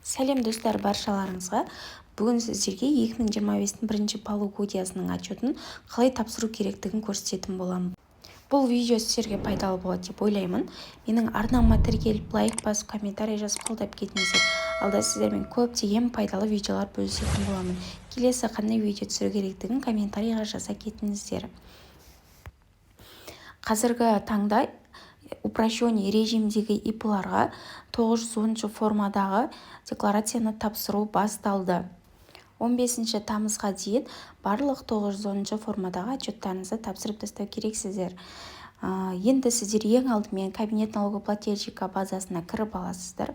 Сәлем достар, баршаларыңызға. Бүгін сіздерге 2025-тің бірінші полугодиясының отчетін қалай тапсыру керектігін көрсететін боламын. Бұл видео сіздерге пайдалы болады деп ойлаймын. Менің арнама тіркеліп, лайк басып, комментарий жазып қолдап кетіңіздер. Алда сіздермен көптеген пайдалы видеолар бөлісетін боламын. Келесі қандай видео түсіру керектігін комментарийға жаза кетіңіздер. Қазіргі таңда упрощенный режимдегі ИП-ларға 910 формадағы декларацияны тапсыру басталды. 15 тамызға дейін барлық 910 формадағы отчеттарыңызды тапсырып тастау керексіздер. Енді сіздер ең алдымен кабинет налогоплательщика базасына кіріп аласыздар.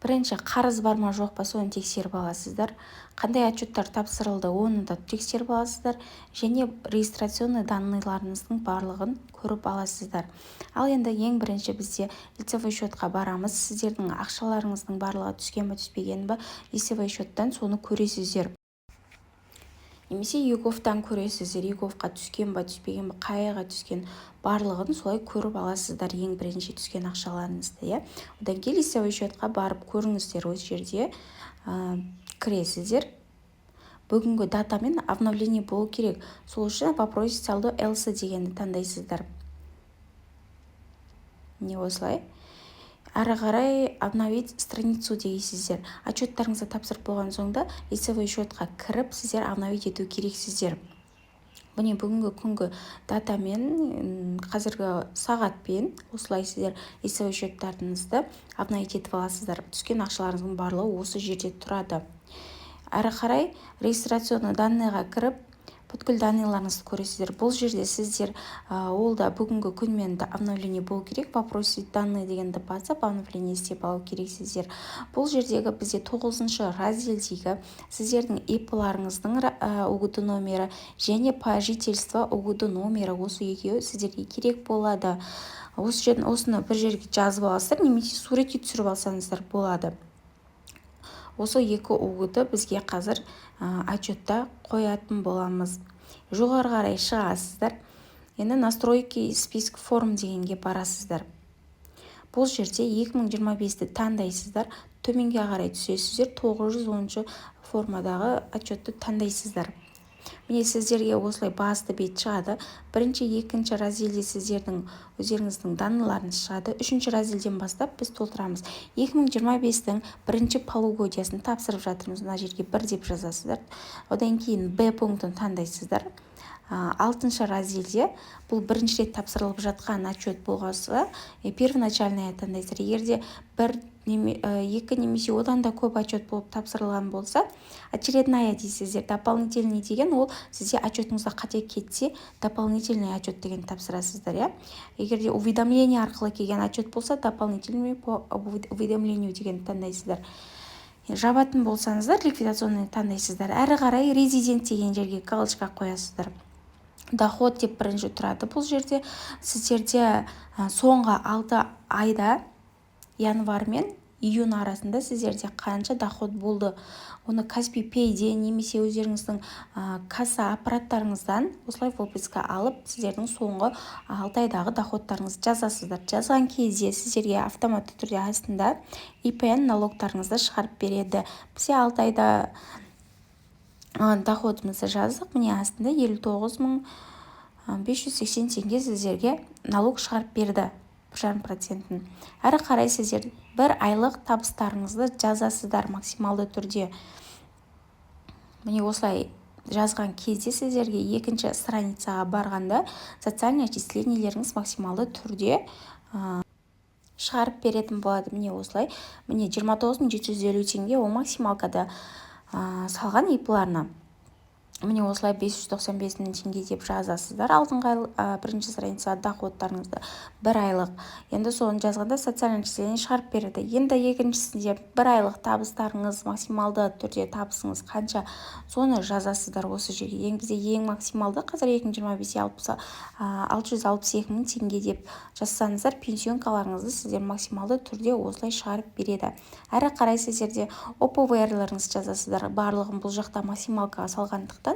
Бірінші, қарыз бар ма жоқ па соны тексеріп аласыздар. Қандай отчеттар тапсырылды оны да тексеріп аласыздар. Және регистрационный данныйларыңыздың барлығын көріп аласыздар. Ал енді ең бірінші бізде лицевой счетқа барамыз. Сіздердің ақшаларыңыздың барлығы түскен бе түспеген бе лицевой счеттан соны көресіздер. Немесе ЕГОВтан көресіздер. ЕГОВқа түскен ба түспеген ба, қайға түскен барлығын солай көріп аласыздар ең бірінші түскен ақшаларыңызды. Одан кейін лицевой счетқа барып көріңіздер, осы жерде кіресіздер. Бүгінгі датамен обновление болу керек. Сол үшін вопрос салды else дегенді таңдайсыздар. Не осылай. Ары қарай обновить страницу дейсіздер. Отчеттарыңызды тапсырып болған соңда лицевой счетқа кіріп сіздер обновить ету керексіздер. Бұне бүгінгі күнгі датамен, қазіргі сағатпен осылай сіздер лицевой счеттарыңызды обновить етіп аласыздар. Түскен ақшаларыңыздың барлығы осы жерде тұрады. Ары қарай регистрационный данныйға кіріп бүткіл данныйларыңызды көресіздер. Бұл жерде сіздер ол да бүгінгі күнмен обновление болу керек. Попросить данные дегенді басып обновление істеп алу керексіздер. Бұл жердегі бізде 9-шы разделдегі сіздердің ИП-ларыңыздың УГД номері және по жительство УГД номері, осы екеуі сіздерге керек болады. Осы жерден осыны бір жерге жазып аласыздар, немесе суретке түсіріп алсаңыздар болады. Осы екі УГД бізге қазір отчетта қоятын боламыз. Жоғары қарай шығасыздар. Енді настройки список форм дегенге барасыздар. Бұл жерде 2025-ті таңдайсыздар. Төменге қарай түсесіздер. 910 формадағы отчетты таңдайсыздар. Міне сіздерге осылай басты бет шығады. Бірінші, екінші разделде сіздердің өздеріңіздің данныйларыңыз шығады. Үшінші разделден бастап біз толтырамыз. 2025-тің бірінші полугодиясын тапсырып жатырмыз. Мына жерге 1 деп жазасыздар. Одан кейін Б пунктін таңдайсыздар. 6-шы разделде бұл бірінші рет тапсырылып жатқан отчет болғасы первоначальный таңдайсыздар. Егерде екі немесе одан да көп отчет болып тапсырылған болса, очередная дейсіздер. Дополнительный деген ол сізде отчетыңызда қате кетсе, дополнительный отчет деген тапсырасыздар. Егерде уведомление арқылы келген отчет болса, дополнительный по уведомлению деген таңдайсыздар. Жабатын болсаңыздар, ликвидационный таңдайсыздар. Әрі қарай резидент деген жерге галочка қоясыздар. Доход деп бірінші тұрады. Бұл жерде сіздерде соңғы 6 айда январь мен июнь арасында сіздерде қанша доход болды. Оны Каспи Пейде немесе өздеріңіздің касса аппараттарыңыздан осылай выписка алып, сіздердің соңғы 6 айдағы доходтарыңызды жазасыздар. Жазған кезде сіздерге автоматты түрде астында ИПН налогтарыңызды шығарып береді. Бізде 6 айда доходымызды жаздық. Міне астында 59.580 теңге сіздерге налог шығарып берді. 1,5%. Әрі қарай сіздер 1 айлық табыстарыңызды жазасыздар максималды түрде. Міне осылай жазған кезде сіздерге екінші страницаға барғанда социальный отчислениелеріңіз максималды түрде шығарып беретін болады. Міне осылай. Міне 29.750 теңге ол максималкада салған ИП-ларына. Міне осылай 595 теңге деп жазасыздар. Алдыңғы бірінші страница доходтарыңызды 1 айлық. Енді соны жазғанда социальный отчисление шығарып береді. Енді екіншісінде 1 айлық табыстарыңыз, максималды түрде табысыңыз қанша, соны жазасыздар осы жерге. Бізде ең максималды қазір 2025-те 662 мың теңге деп жазсаңыздар, пенсионкаларыңызды сіздер максималды түрде осылай шығарып береді. Әрі қарай сіздерде ОПВР-ларыңыз жазасыздар. Барлығын бұл жақта максималкаға салғандықтан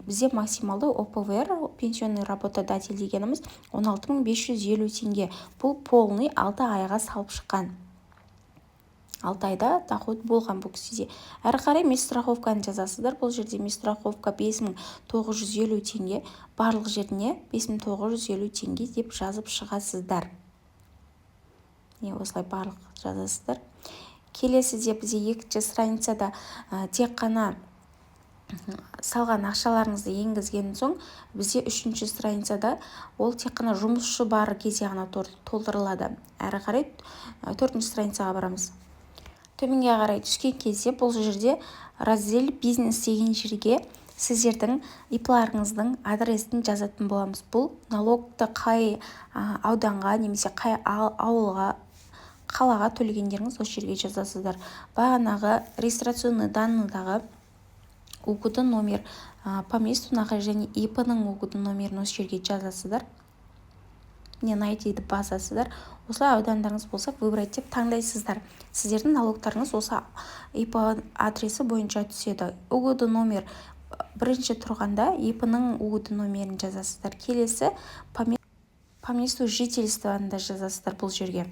бізде максималды ОПВР, пенсионный работодатель дегеніміз 16.550 теңге. Бұл полный 6 айға салып шыққан. 6 айда доход болған бұл кісіде. Әрі қарай медстраховканы жазасыздар. Бұл жерде медстраховка 5950 теңге, барлық жеріне 5950 теңге деп жазып шығасыздар. Осылай барлық жазасыздар. Келесіде бізде екінші страницада тек қана салған ақшаларыңызды енгізген соң, бізде үшінші страницада ол тек қана жұмысшы бар кезде ғана толтырылады. Әрі қарай төртінші страницаға барамыз. Төменге қарай түскен кезде бұл жерде раздел бизнес деген жерге сіздердің ипларыңыздың адресін жазатын боламыз. Бұл налогты қай ауданға немесе қай ауылға, қалаға төлегендеріңіз осы жерге жазасыздар. Бағанағы регистрационный данныдағы УКУ-ды номер, по месту нахождения ИП-ның УКУ-ды номерін осы жерге жазасыздар. Найдиді басасыздар. Осылай аудандарыңыз болса, выбрать деп таңдайсыздар. Сіздердің налогтарыңыз осы ИП адресі бойынша түседі. УКУ-ды номер бірінші тұрғанда ИП-ның УКУ-ды номерін жазасыздар. Келесі по месту жительствоны да жазасыздар бұл жерге.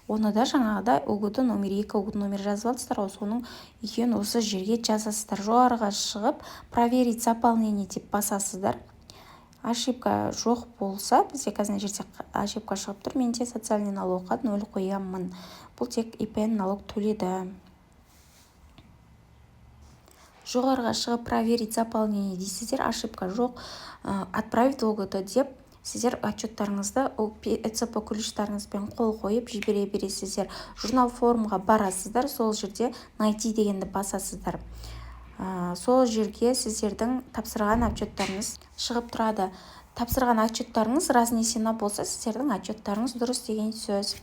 Оны да жаңағыда УКУ-ды номер 2 УКУ-ды номер жазып алдыңыздар, соның екеуін осы жерге жазасыздар. Жоғарыға шығып проверить заполнение деп басасыздар. Ошибка жоқ болса, бізде қазір жерде ошибка шығып тұр. Менде социальный налогқа 0 қоямын. Бұл тек ИП налог төледі. Жоғарыға шығып проверить заполнение дейсіздер. Ошибка жоқ. Отправить в ОГТ деп сіздер отчеттарыңызды ЭЦП ключтарыңызбен қол қойып жібере бересіздер. Журнал формаға барасыздар. Сол жерде найти дегенді басасыздар. Сол жерге сіздердің тапсырған отчеттарыңыз шығып тұрады. Тапсырған отчеттарыңыз разнесена болса, сіздердің отчеттарыңыз дұрыс деген сөз.